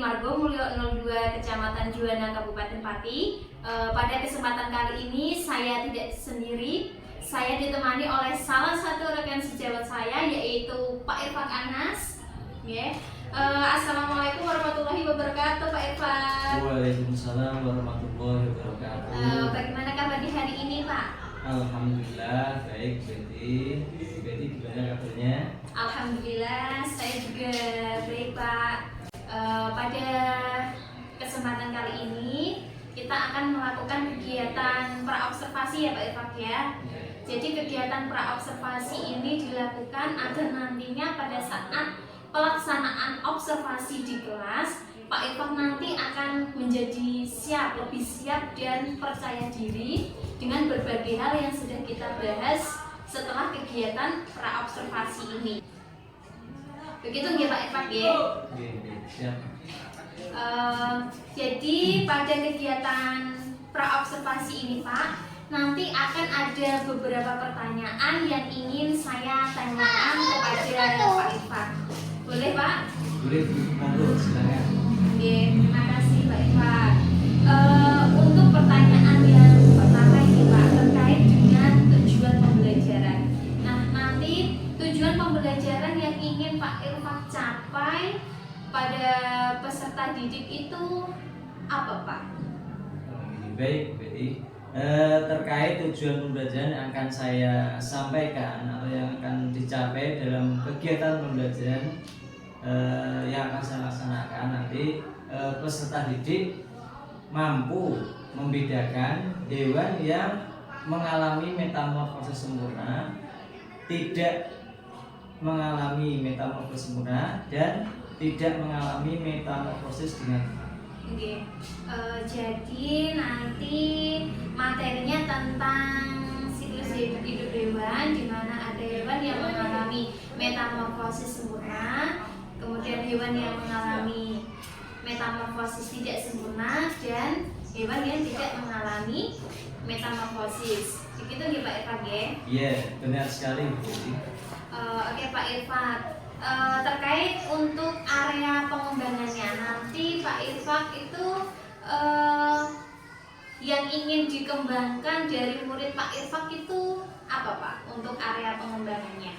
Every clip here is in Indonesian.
Margo Mulyo 02 Kecamatan Juwana Kabupaten Pati. Pada kesempatan kali ini saya tidak sendiri. Saya ditemani oleh salah satu rekan sejawat saya, yaitu Pak Irfan Anas. Assalamualaikum warahmatullahi wabarakatuh, Pak Irfan. Waalaikumsalam warahmatullahi wabarakatuh. Bagaimana kabar di hari ini, Pak? Alhamdulillah baik, Betty. Betty gimana kabarnya? Alhamdulillah saya juga baik, Pak. Pada kesempatan kali ini kita akan melakukan kegiatan praobservasi ya, Pak Irfan ya. Jadi kegiatan praobservasi ini dilakukan agar nantinya pada saat pelaksanaan observasi di kelas, Pak Irfan nanti akan menjadi lebih siap dan percaya diri dengan berbagai hal yang sudah kita bahas setelah kegiatan praobservasi ini. Begitu nggih Pak Irfan ya? Siap. Jadi pada kegiatan praobservasi ini Pak, nanti akan ada beberapa pertanyaan yang ingin saya tanyakan kepada Pak Irfan. Boleh Pak? Boleh, monggo silakan. Oke, terima kasih Pak Irfan. Untuk pertanyaan yang pertama ini Pak, terkait dengan tujuan pembelajaran. Nah, nanti tujuan pembelajaran yang ingin Pak Irfan capai pada peserta didik itu apa Pak? Baik, Betty. Terkait tujuan pembelajaran yang akan saya sampaikan atau yang akan dicapai dalam kegiatan pembelajaran yang akan saya laksanakan nanti, peserta didik mampu membedakan hewan yang mengalami metamorfosis sempurna, tidak mengalami metamorfosis sempurna, dan tidak mengalami metamorfosis dengan Oke, jadi nanti materinya tentang siklus hidup hewan, di mana ada hewan yang mengalami metamorfosis sempurna, kemudian hewan yang mengalami metamorfosis tidak sempurna, dan hewan yang tidak mengalami metamorfosis. Begitu ya Pak Irfan ya? Iya, benar sekali. Oke Pak Irfan. Terkait untuk area pengembangannya, nanti Pak Irfan itu yang ingin dikembangkan dari murid Pak Irfan itu apa Pak untuk area pengembangannya?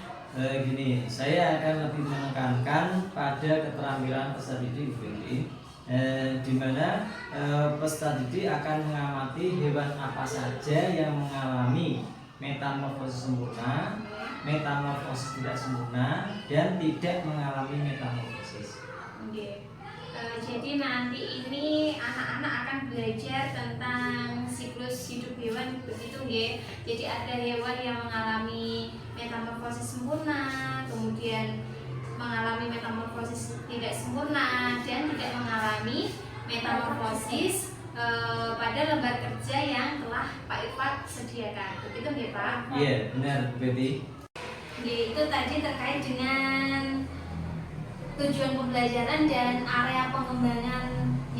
Gini, saya akan lebih menekankan pada keterampilan peserta didik, di mana peserta didik akan mengamati hewan apa saja yang mengalami metamorfosis sempurna, metamorfosis tidak sempurna, dan tidak mengalami metamorfosis. Oke. Jadi nanti ini anak-anak akan belajar tentang siklus hidup hewan, begitu nggih. Jadi ada hewan yang mengalami metamorfosis sempurna, kemudian mengalami metamorfosis tidak sempurna, dan tidak mengalami metamorfosis pada lembar kerja yang telah Pak Irfan sediakan. Begitu nggih Pak? Iya, benar Betty. Itu tadi terkait dengan tujuan pembelajaran dan area pengembangan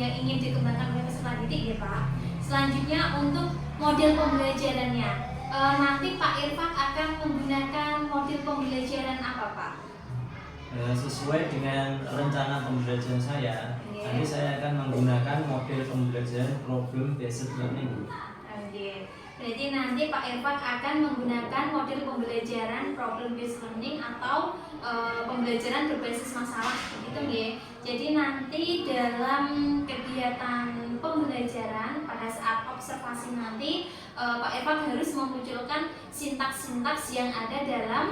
yang ingin dikembangkan oleh peserta didik ya Pak. Selanjutnya untuk model pembelajarannya, nanti Pak Irfan akan menggunakan model pembelajaran apa Pak? Sesuai dengan rencana pembelajaran saya, nanti saya akan menggunakan model pembelajaran problem based learning. Jadi nanti Pak Irfan akan menggunakan model pembelajaran problem based learning atau pembelajaran berbasis masalah, gitu ya. Jadi nanti dalam kegiatan pembelajaran pada saat observasi nanti Pak Irfan harus memunculkan sintaks-sintaks yang ada dalam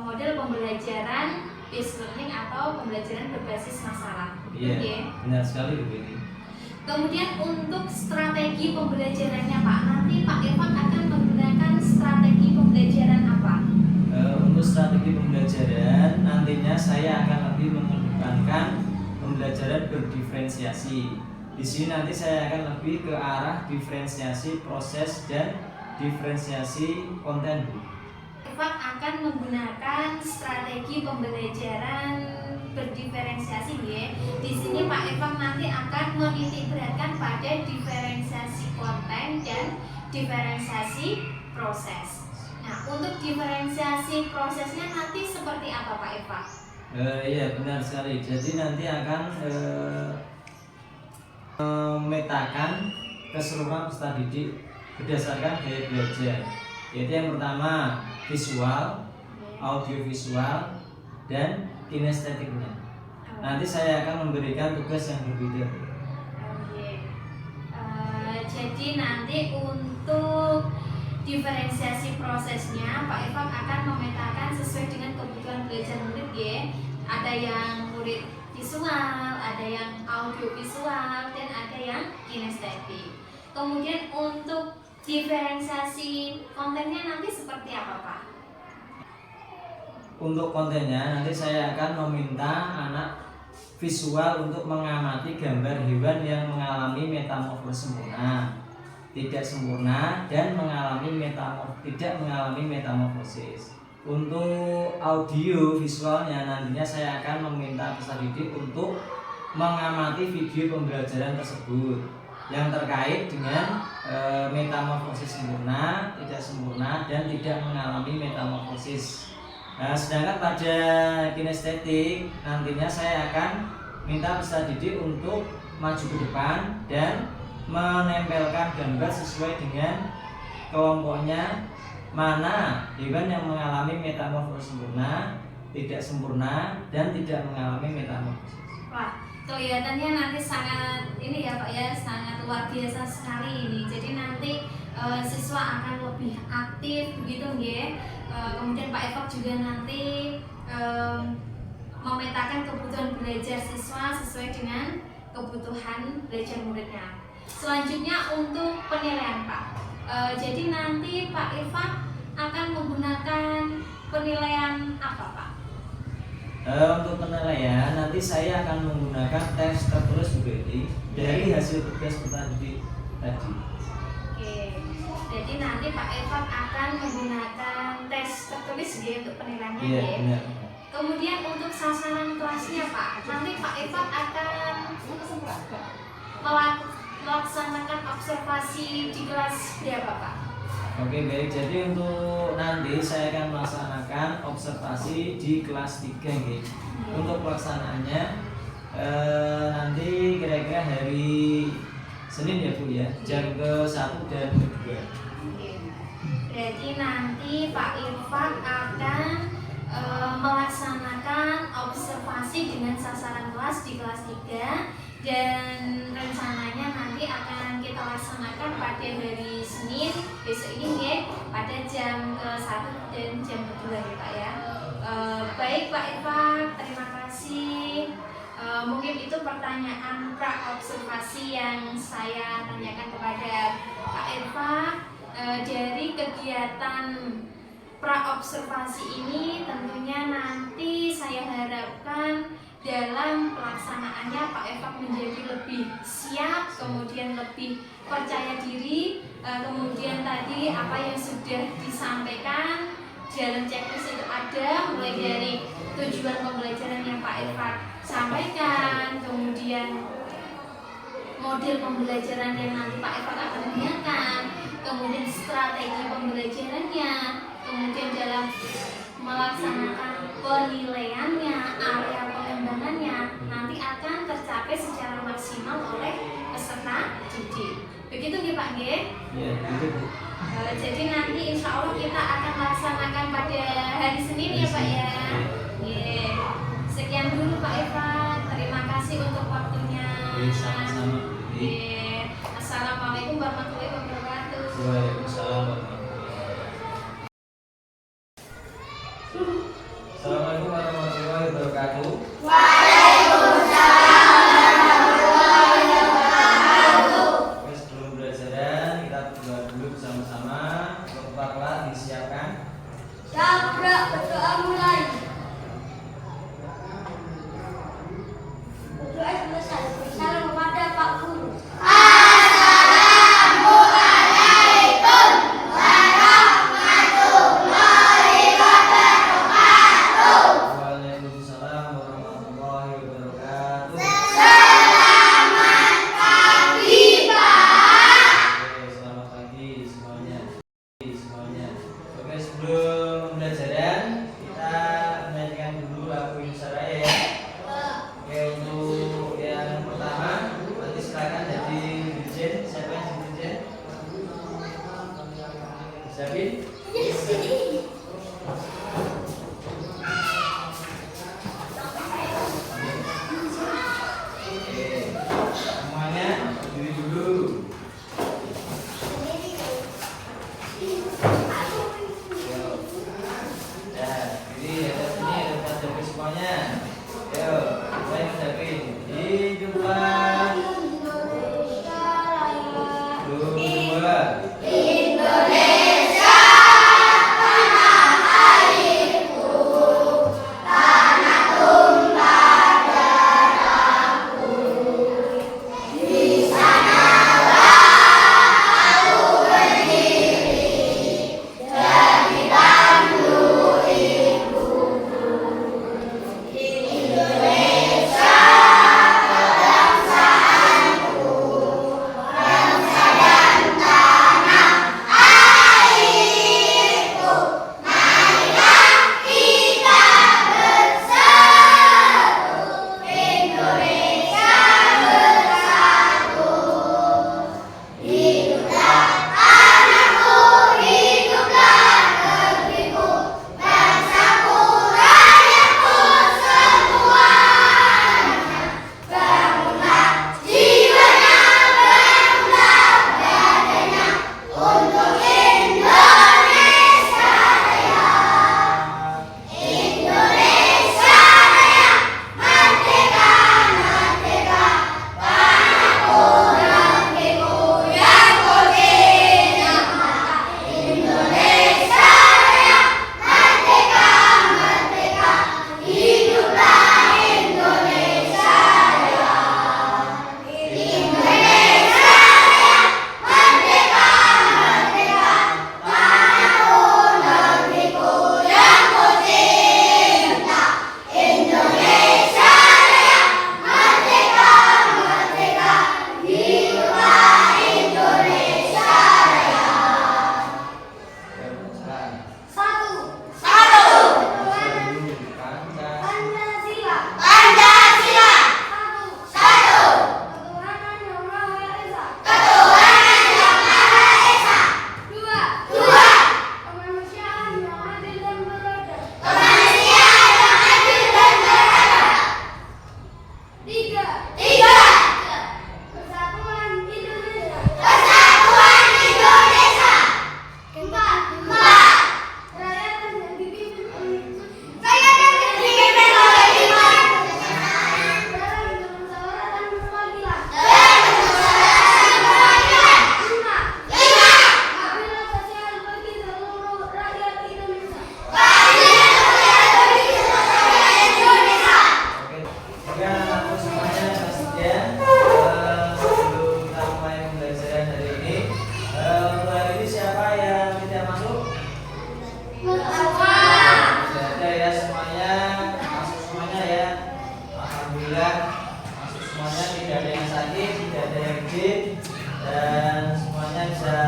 model pembelajaran based learning atau pembelajaran berbasis masalah. Iya, benar sekali begini. Kemudian untuk strategi pembelajarannya Pak, nanti Pak Irfan akan menggunakan strategi pembelajaran apa? Untuk strategi pembelajaran nantinya saya akan lebih mengedepankan pembelajaran berdiferensiasi. Di sini nanti saya akan lebih ke arah diferensiasi proses dan diferensiasi konten. Irfan akan menggunakan strategi pembelajaran berdiferensiasi ya. Di sini Pak Irfan nanti akan menitik beratkan pada diferensiasi konten dan diferensiasi proses. Nah, untuk diferensiasi prosesnya nanti seperti apa Pak Irfan? Iya benar sekali. Jadi nanti akan memetakan keseluruhan peserta didik berdasarkan gaya belajar. Yaitu yang pertama visual, audiovisual, dan kinestetiknya. Nanti saya akan memberikan tugas yang berbeda. Jadi nanti untuk diferensiasi prosesnya Pak Irfan akan memetakan sesuai dengan kebutuhan belajar murid ya. Ada yang murid visual, ada yang audiovisual, dan ada yang kinestetik. Kemudian untuk diferensiasi kontennya nanti seperti apa Pak? Untuk kontennya nanti saya akan meminta anak visual untuk mengamati gambar hewan yang mengalami metamorfosis sempurna, tidak sempurna, dan tidak mengalami metamorfosis. Untuk audio visualnya nantinya saya akan meminta peserta didik untuk mengamati video pembelajaran tersebut yang terkait dengan metamorfosis sempurna, tidak sempurna, dan tidak mengalami metamorfosis. Nah, sedangkan pada kinestetik nantinya saya akan minta peserta didik untuk maju ke depan dan menempelkan gambar sesuai dengan kelompoknya, mana hewan yang mengalami metamorfosis sempurna, tidak sempurna, dan tidak mengalami metamorfosis. Wah, kelihatannya nanti sangat ini ya Pak ya, sangat luar biasa sekali ini. Jadi nanti siswa akan lebih aktif begitu ya. Kemudian Pak Irfan juga nanti memetakan kebutuhan belajar siswa sesuai dengan kebutuhan belajar muridnya. Selanjutnya untuk penilaian Pak. Jadi nanti Pak Irfan akan menggunakan penilaian apa Pak? Untuk penilaian nanti saya akan menggunakan tes tertulis UPT dari hasil tugas peserta didik tadi. Oke, jadi nanti Pak Irfan akan menggunakan tes tertulis ya untuk penilaiannya Iya, ya. benar. Kemudian untuk sasaran kelasnya Pak, nanti Pak Irfan akan melaksanakan observasi di kelas berapa Pak? Oke baik, jadi untuk nanti saya akan melaksanakan observasi di kelas 3 nih. Untuk pelaksanaannya nanti kira-kira hari Senin ya Bu ya, jam ke-1 dan ke-2. Berarti nanti Pak Irfan akan melaksanakan observasi dengan sasaran kelas di kelas 3, dan rencananya nanti akan kita laksanakan pada hari Senin besok ini ya, pada jam ke-1 dan jam ke-2 ya Pak ya. Baik Pak Irfan, terima kasih. Mungkin itu pertanyaan pra-observasi yang saya tanyakan kepada Pak Irfan. Dari kegiatan pra-observasi ini tentunya nanti saya harapkan dalam pelaksanaannya Pak Irfan menjadi lebih siap, kemudian lebih percaya diri, kemudian tadi apa yang sudah disampaikan dalam checklist itu ada, mulai dari tujuan pembelajaran yang Pak Irfan sampaikan, kemudian model pembelajaran yang nanti Pak Irfan akan gunakan, kemudian strategi pembelajarannya, kemudian dalam melaksanakan penilaiannya, area pengembangannya nanti akan tercapai secara maksimal oleh peserta didik. Begitu nih Pak G? Iya, begitu Bu. Jadi nanti insya Allah kita akan laksanakan pada hari Senin ya Pak ya. Sekian dulu Pak Irfan, terima kasih untuk waktunya. Sama-sama. Assalamualaikum warahmatullahi wabarakatuh. Waalaikumsalam warahmatullahi wabarakatuh. Assalamualaikum warahmatullahi wabarakatuh. Oke, sebelum belajaran kita berdoa dulu bersama-sama. Untuk kepala kelas disiapkan. Berdoa mulai. Berdoa selesai. Salam kepada sakit, tidak ada yang izin, dan semuanya bisa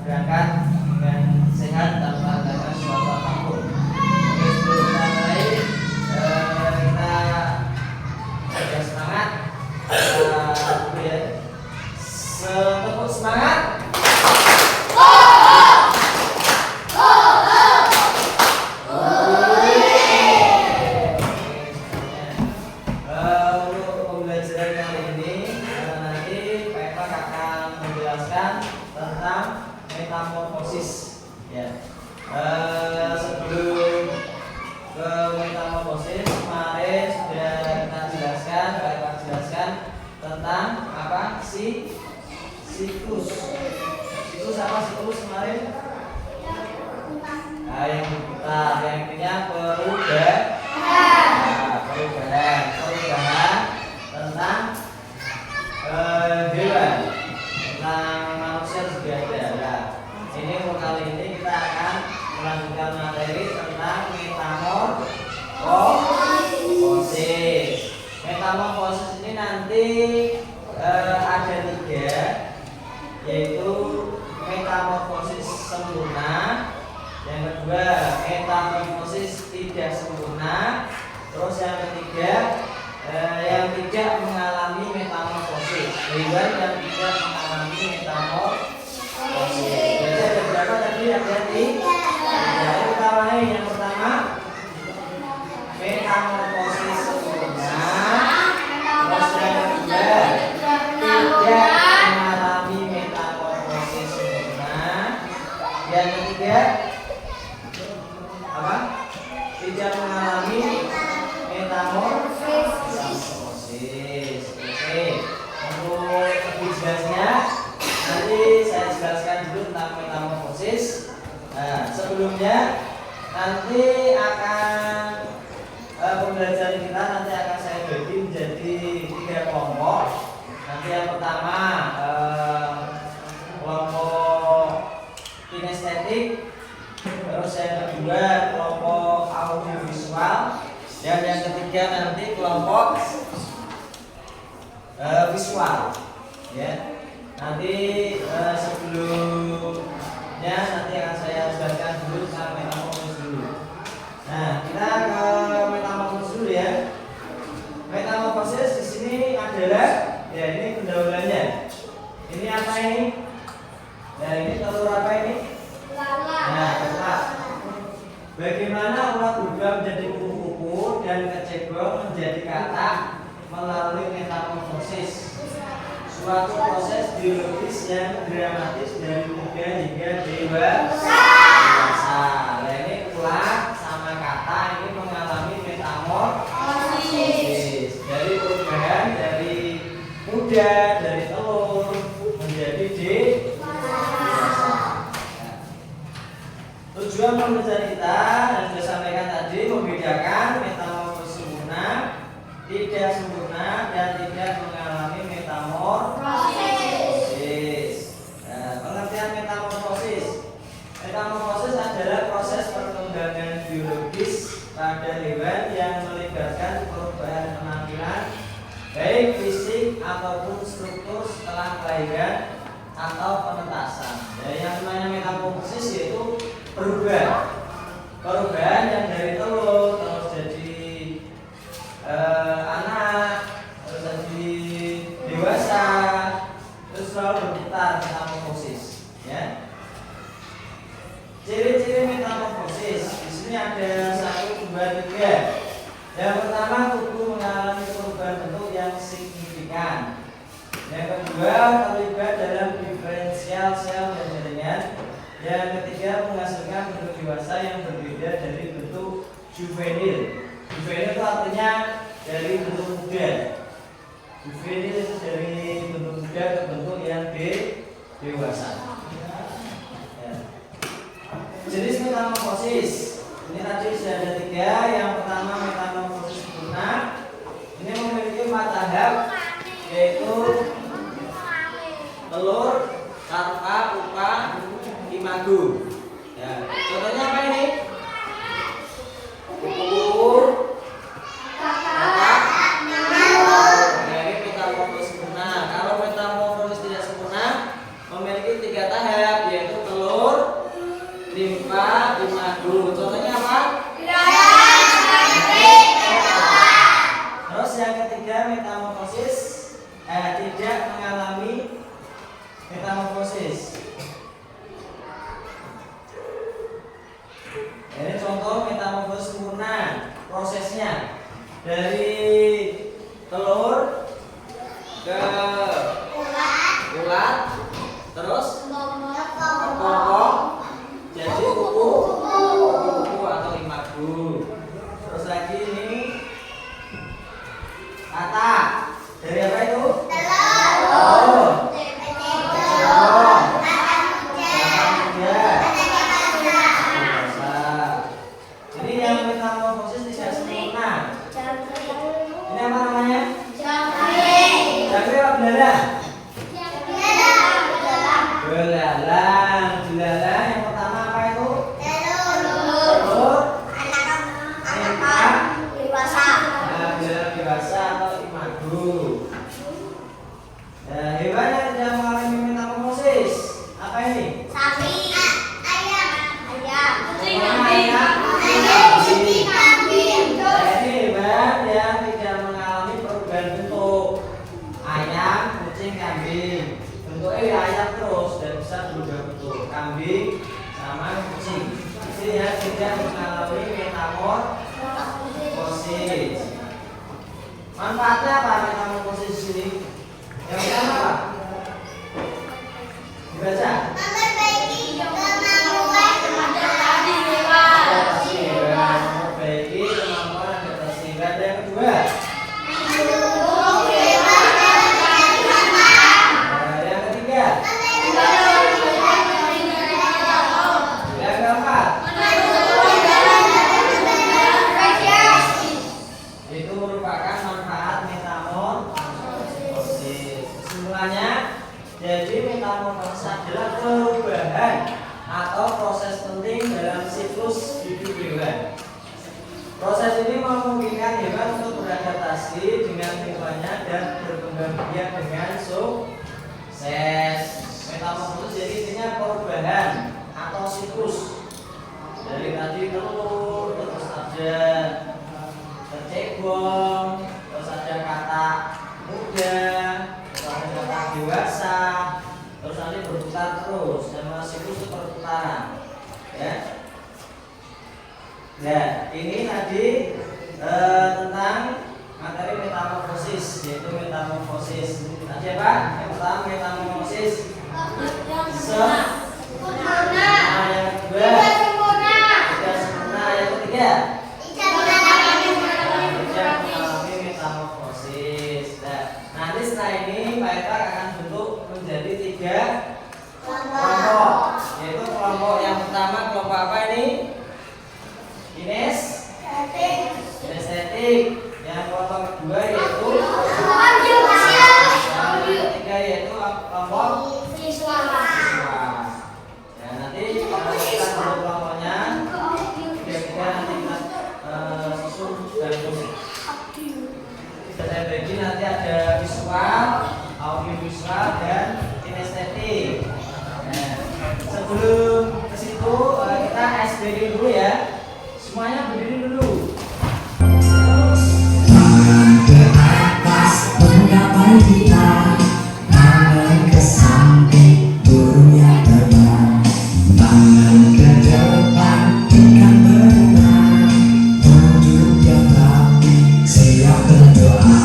berangkat dengan sehat tanpa ada suatu apapun. Oke, sebelum kita mulai, kita jaga semangat. Setepuk semangat. Untuk pembelajaran kali ini nanti Pak Eva akan menjelaskan tentang metamorfosis. Ya. Sebelum ke metamorfosis kemarin sudah kita jelaskan, Pak Eva jelaskan tentang apa sih siklus. Siklus apa siklus kemarin? Nah, yang berputar, yang intinya perubahan tentang hewan, tentang manusia juga ada. Nah, ini untuk kali ini kita akan melanjutkan materi tentang metamorfosis. Metamorfosis ini nanti ada 3, yaitu metamorfosis sempurna, yang kedua metamorfosis tidak sempurna, terus yang ketiga yang tidak mengalami metamorfosis, hewan yang tidak mengalami metamorfosis. Jadi ada berapa tadi? Hati-hati. Yang pertama, yang pertama metamorfosis sempurna, terus yang kedua tidak mengalami metamorfosis sempurna, yang ketiga apa? Tidak mengalami metamorfosis. Oke, untuk lebih jelasnya nanti saya jelaskan dulu tentang metamorfosis. Nah, sebelumnya nanti akan pembelajaran kita nanti akan saya bagi menjadi 3 kelompok. Nanti yang pertama kelompok kinestetik, terus yang kedua kelompok audiovisual, dan yang ketiga nanti kelompok visual. Ya, nanti sebelumnya nanti akan saya jelaskan dulu tentang metamorfosis dulu. Nah, kita ke metamorfosis dulu ya. Metamorfosis di sini adalah, ya ini pendahuluannya. Ini apa ini? Nah, ini telur apa ini? Nah, tetap. Bagaimana ulat berubah menjadi kupu-kupu dan kecebong menjadi katak melalui metamorfosis, suatu proses biologis yang dramatis dari muda hingga dewasa. Nah, ini ulat sama katak ini mengalami metamorfosis dari perubahan dari muda, dari telur menjadi dewasa. Tujuan pembelajaran kita yang sudah sampaikan tadi membedakan metamorfosis sempurna, tidak sempurna, dan tidak mengalami metamorfosis. Nah, pengertian metamorfosis. Metamorfosis adalah proses perkembangan biologis pada hewan yang melibatkan perubahan penampilan, baik fisik ataupun struktur setelah kelahiran atau penetasan. Yang namanya metamorfosis yaitu perubahan yang dari telur terus jadi anak, terus jadi dewasa, terus selalu berputar metamorfosis. Ya. Ciri-ciri metamorfosis di sini ada 1, 2, 3. Yang pertama, tubuh mengalami perubahan bentuk yang signifikan. Yang kedua, terlibat dalam diferensial sel dan jaringan. Yang ketiga, menghasilkan bentuk dewasa yang berbeda dari bentuk juvenil. Juvenil itu artinya dari bentuk muda. Juvenil itu dari bentuk muda ke bentuk yang dewasa. Ya. Jenis metamorfosis ini tadi sudah ada 3. Yang pertama metamorfosis sempurna. Ini memiliki 4 tahap, yaitu telur, larva, pupa, imago. Ya. Contohnya apa ini? Kupu-kupu, kakak. Nah, ini metamorfosis sempurna. Kalau tidak mengalami metamorfosis. Ini contoh metamorfosis sempurna. Prosesnya dari telur ke ulat, terus terpotong jadi kuku atau imago. Terus lagi ini kata dari apa itu? Telur. Jadi yang metamorfosis tidak sempurna. Ini apa namanya? Jangkrik apa belalang? Belalang. Belalang yang pertama apa itu? Telur. Belalang dewasa atau imago. Hewan yang tidak mengalami metamorfosis apa ini? Jadi hewan yang tidak mengalami perubahan bentuk. Ayam, kucing, kambing. Bentuknya ya ayam terus dan bisa berubah bentuk. Kambing sama kucing. Jadi yang tidak mengalami metamorfosis. Manfaatnya apa metamorfosis ini? Yang pertama apa? Dibaca. Memperbaiki kemampuan adaptasi. Dan yang kedua, yang ketiga, yang keempat, itu merupakan manfaat metamorfosis. Kesimpulannya, jadi metamorfosis adalah perubahan atau proses penting dalam siklus hidup hewan. Proses ini memungkinkan hewan untuk beradaptasi dengan lingkungannya dan berkembang biak dengan sukses. Metamorfosis jadi intinya perubahan atau siklus dari tadi telur, terus ada tercebong, terus ada kata muda, terus ada kata dewasa, terus nanti berputar terus dan siklus itu perputaran, ya. Nah, ini tadi tentang materi metamorfosis, yaitu metamorfosis. Tadi apa? Yang pertama metamorfosis sempurna. Yang kedua tidak sempurna. Yang ketiga tidak mengalami metamorfosis. Nah, nanti setelah ini Pak Eka akan bentuk menjadi 3 kelompok, yaitu kelompok yang pertama kelompok apa ini? Kinestetik. Yang kelompok kedua yaitu yang ketiga yaitu kelompok visual. Ya, nanti kita bentuk kelompoknya. Kira-kira nanti kita susun dan tulis. Saya bagi nanti ada visual, audiovisual dan kinestetik. Nah, sebelum ke situ kita SBD dulu ya. Semuanya berdiri dulu. Tangan ke atas menggapai kita, tangan ke samping burungnya terbang, tangan ke depan ikan berenang, duduk yang rapi siap berdoa.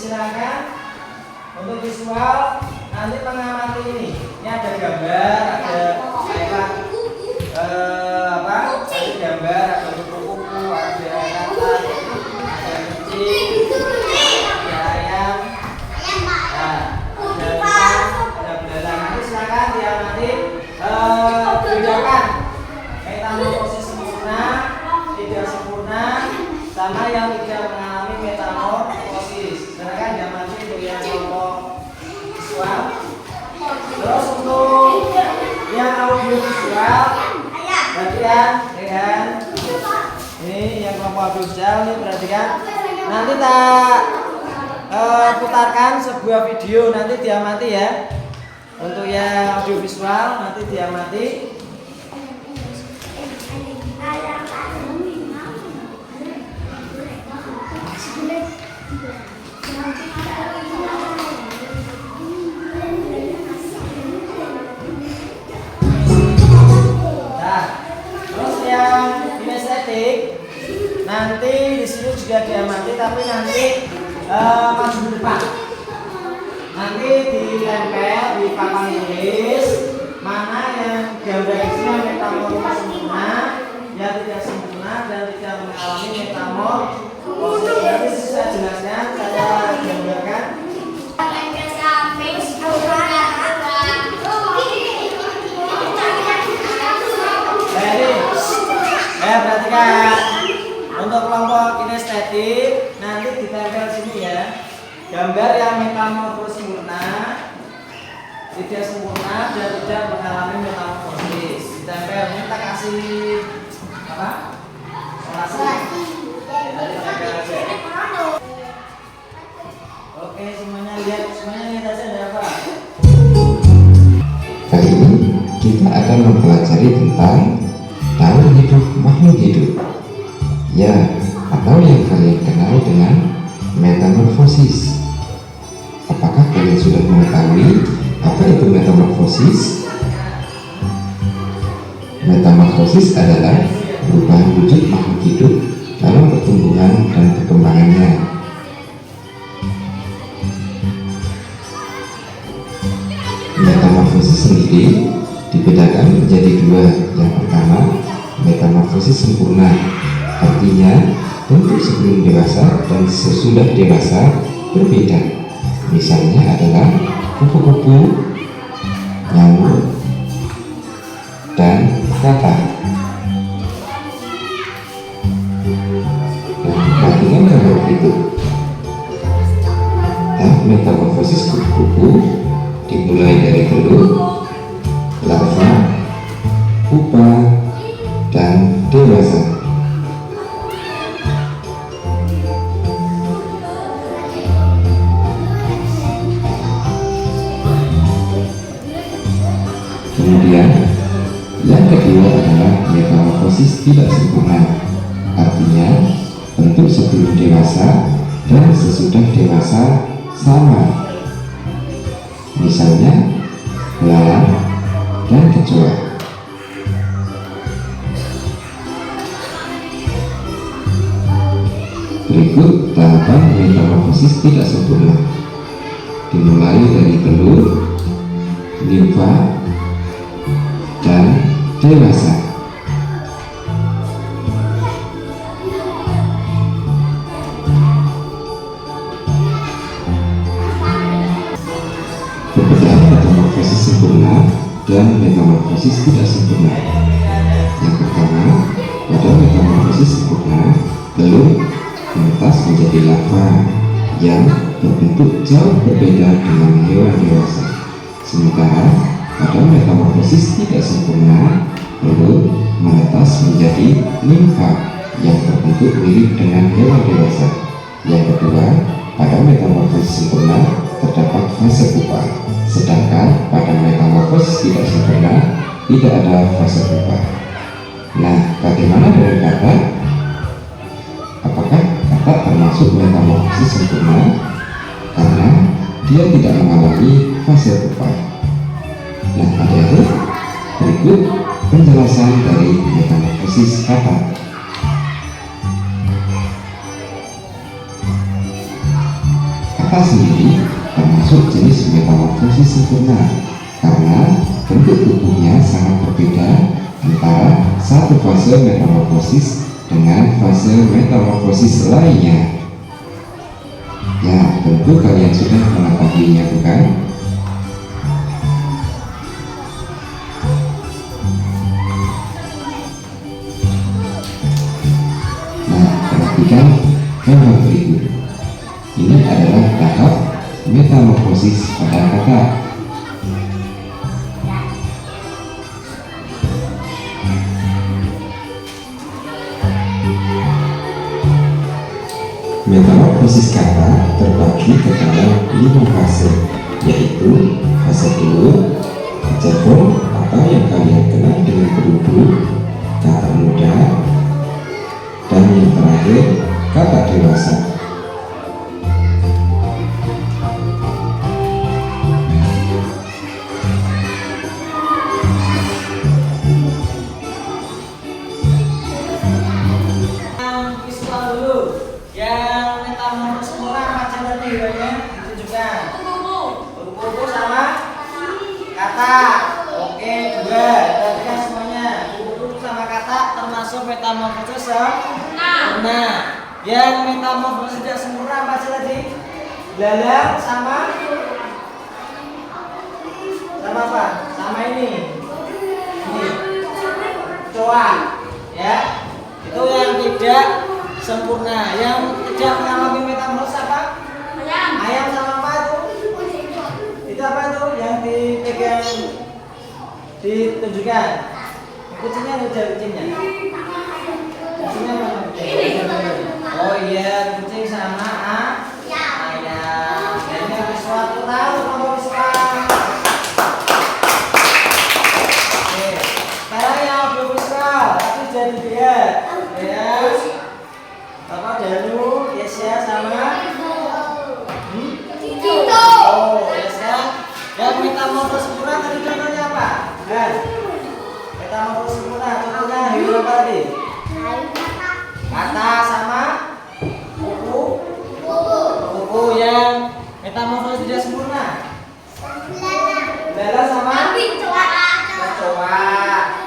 silakan untuk visual nanti mengamati ini. Ini ada gambar, ada kayak apa? Ada gambar, ada kupu-kupu, ada kata, ada kucing, ada ayam, nah, ada ikan, ada belalang. Nanti silakan diamati, bedakan metamorfosis sempurna, tidak sempurna, sama yang tidak mengalami metamorfosis. Silakan diamati untuk yang kelompok visual. Terus untuk yang audio visual, perhatikan, ini yang kelompok audio visual ini perhatikan. Nanti tak putarkan sebuah video, nanti diamati ya. Untuk yang audio visual nanti diamati. Terus yang kinestetik nanti di sini juga diamati, tapi nanti maju ke depan. Nanti ditempel di papan tulis mana yang gambar isinya metamorfosis sempurna, yang tidak sempurna dan tidak mengalami metamorfosis. Nanti saya jelaskan, saya gambarkan. Perhatikan untuk kelompok kinestetik nanti ditempel sini ya, gambar yang metamorfosis sempurna, tidak sempurna dan tidak mengalami metamorfosis. Ditempel, kita kasih apa? Orasi. Nanti tempel aja. Oke, semuanya lihat aja ada apa? Kali ini kita akan mempelajari tentang tahu hidup makhluk hidup, ya, atau yang kalian kenal dengan metamorfosis. Apakah kalian sudah mengetahui apa itu metamorfosis? Metamorfosis adalah perubahan wujud makhluk hidup dalam pertumbuhan dan perkembangannya. Metamorfosis sendiri dibedakan menjadi dua. Yang pertama, metamorfosis sempurna, artinya bentuk sebelum dewasa dan sesudah dewasa berbeda. Misalnya adalah kupu-kupu, nyamuk, dan kata. Nah, perhatikan gambar itu. Tahap metamorfosis kupu-kupu dimulai dari telur, larva, pupa, dan dewasa. Kemudian, yang kedua adalah metamorfosis tidak sempurna, artinya bentuk sebelum dewasa dan sesudah dewasa sama. Misalnya, belalang dan kecoa. Berikut tahapan metamorfosis tidak sempurna. Dimulai dari telur, limfa, dan dewasa. Perbedaan metamorfosis sempurna dan metamorfosis tidak sempurna. Yang pertama, pada metamorfosis sempurna, telur menetas menjadi larva yang berbentuk jauh berbeda dengan hewan dewasa. Sementara pada metamorfosis tidak sempurna, telur menetas menjadi limfa yang berbentuk mirip dengan hewan dewasa. Yang kedua, pada metamorfosis sempurna terdapat fase pupa, sedangkan pada metamorfosis tidak sempurna tidak ada fase pupa. Nah, bagaimana dengan kata? Apakah kata termasuk metamorfosis sempurna? Karena dia tidak mengalami fase pupa. Nah, adik-adik, berikut penjelasan dari metamorfosis kata. Kata kata sendiri termasuk jenis metamorfosis sempurna karena bentuk tubuhnya sangat berbeda antara satu fase metamorfosis dengan fase metamorfosis lainnya. Ya, tentu kalian sudah mengetahuinya, bukan? Nah, perhatikan gambar berikut. Ini adalah tahap metamorfosis pada kata. Metamorfosis kata terbagi ke dalam 5 fase, yaitu fase telur, cebong atau yang kalian kenal dengan berudu, kata muda, dan yang terakhir kata dewasa. Visual dulu. Yang metamorfosis sempurna apa aja tadi hewannya? Ditunjukkan. Kuku sama kata. Oke, 2. Perhatikan semuanya. Kuku sama kata termasuk metamorfosis sempurna. Yang metamorfosis tidak sempurna apa aja tadi? Belalang sama apa? Sama ini. Ini. Coa. Ya. Itu yang tidak sempurna. Yang tidak mengalami metamorfosis apa? Ayam sama apa itu? Itu apa itu? Yang dipegang, ditunjukkan. Kucingnya udah kucingnya. Kucingnya mana? Oh iya, kucing sama ayam. Ini sesuatu tahu kamu visual. Oke. Sekarang yang belum visual, tapi jadi dia. Ya. Apa Danu, Yesya sama Oh, Yesya. Yang metamorfosis sempurna tadi contohnya apa? Kan? Metamorfosis sempurna contohnya hewan apa tadi? Kata sama kuku. Kuku yang metamorfosis tidak sempurna. Belalang sama kecoa.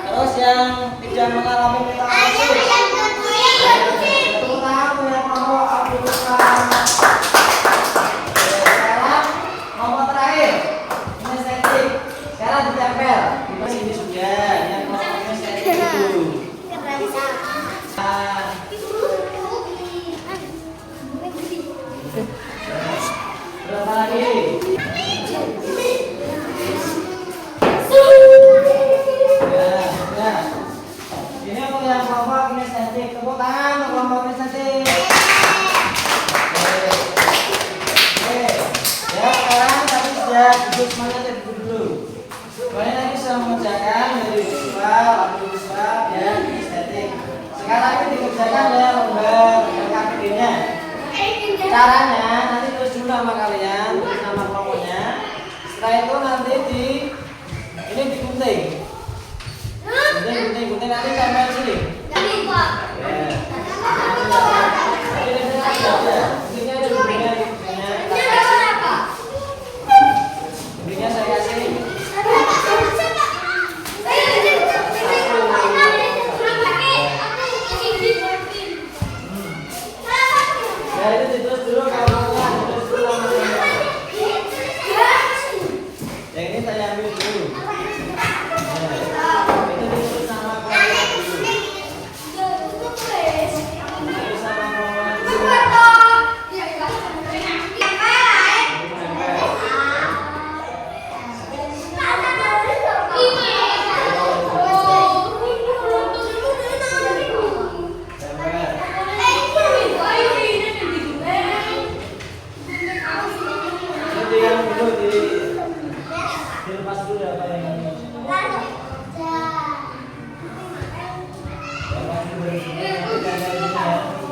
Terus yang tidak mengalami metamorfosis. Nomor terakhir, kinestetik. Sekarang ditempel. Di sini sudah. Yang nomor kinestetik itu. Berapa lagi? Ya. Ini untuk yang kelompok kinestetik. Tepuk tangan untuk kelompok kinestetik. Ya, sekarang tadi sudah duduk semuanya, duduk dulu. Kalian tadi sudah mengerjakan dari visual, audiovisual, dan kinestetik. Sekarang ini dikerjakan ya lomba KPD-nya. Caranya nanti tulis dulu nama kalian, tulis nama kelompoknya. Setelah itu nanti ini digunting. Gunting nanti tempel sini. Guntingnya saya kasih. Ya itu ditulis dulu kelompoknya, ditulis dulu namanya. Yang ini saya ambil dulu. Itu ditulis nama kelompoknya dulu. Tulis nama kelompoknya dulu. Dilepas dulu apa yang ini. Lepas dulu dari sini, nanti ada ini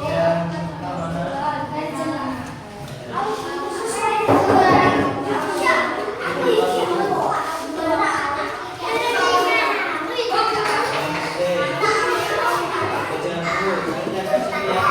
ya. Yang mana? Jangan dulu, nanti jangan sini ya.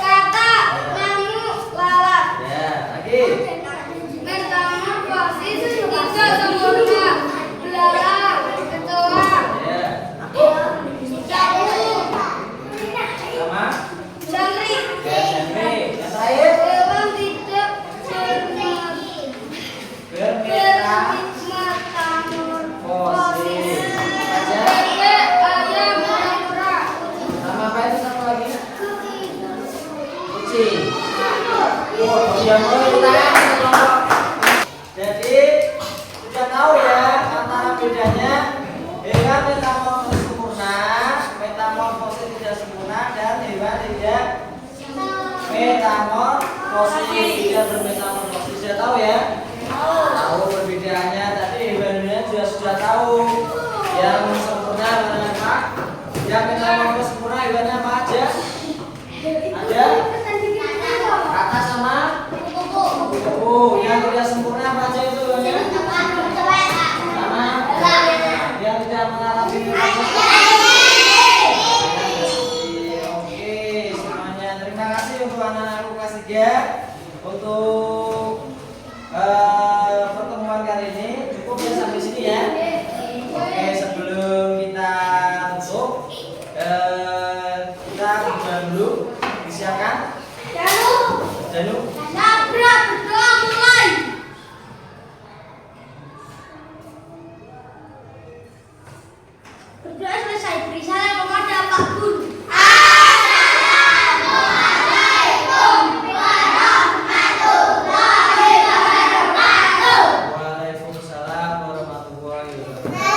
kata, namu, lalat. Ya, lagi. Metamorfosis tidak sempurna. Belalang, kecoa, Ya, jagung, sama. jangkrik. Ya, jangkrik. Yang terakhir. Hewan tidak Bermetamorfosis. Aja. bebek, ayam, kura-kura. Sama apa itu satu lagi? Kucing. Oh, dia mulai kelompok. Jadi sudah tahu ya antara bedanya hewan metamorfosis sempurna, metamorfosis tidak sempurna, dan hewan tidak metamorfosis tidak bermetamorfosis. Sudah tahu ya? Tahu perbedaannya. Tadi hewan-hewannya juga sudah tahu. Yang sempurna mana Pak? Yang metamorfosis sempurna hewannya apa aja? Ada kata sama kuku. Yang tidak sempurna apa aja itu hewannya? Sama yang tidak mengalami Oke, semuanya terima kasih untuk anak-anakku kelas 3 untuk pertemuan kali ini. Cukup ya sampai sini ya. Oke, sebelum kita tutup kita berdoa dulu. Disiapkan? Danu. Nabrak, berdoa mulai. Berdoa selesai, beri salam kepada Pak Guru. Waalaikumsalam warahmatullahi wabarakatuh.